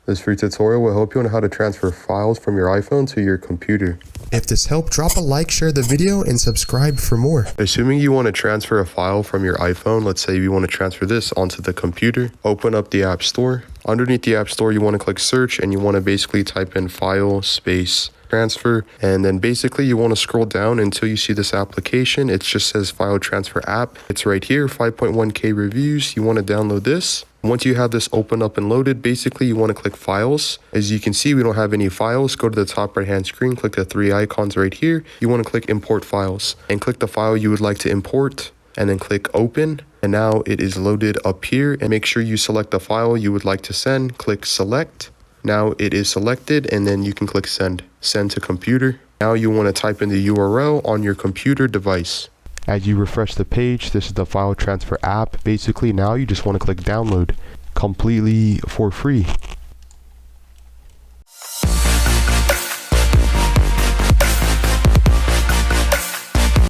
This free tutorial will help you on how to transfer files from your iPhone to your computer. If this helped, drop a like, share the video, and subscribe for more. Assuming you want to transfer a file from your iPhone, let's say you want to transfer this onto the computer, open up the App Store. Underneath the App Store, you want to click search and you want to basically type in file space transfer, and then basically you want to scroll down until you see this application. It just says file transfer app. It's right here, 5.1K reviews. You want to download this. Once you have this open up and loaded, basically you want to click files. As you can see, we don't have any files. Go to the top right hand screen, click the three icons right here. You want to click import files and click the file you would like to import, and then click open. And now it is loaded up here, and make sure you select the file you would like to send. Click select. Now it is selected, and then you can click send to computer. Now you want to type in the URL on your computer device. As you refresh the page, this is the file transfer app. Basically now you just want to click download completely for free.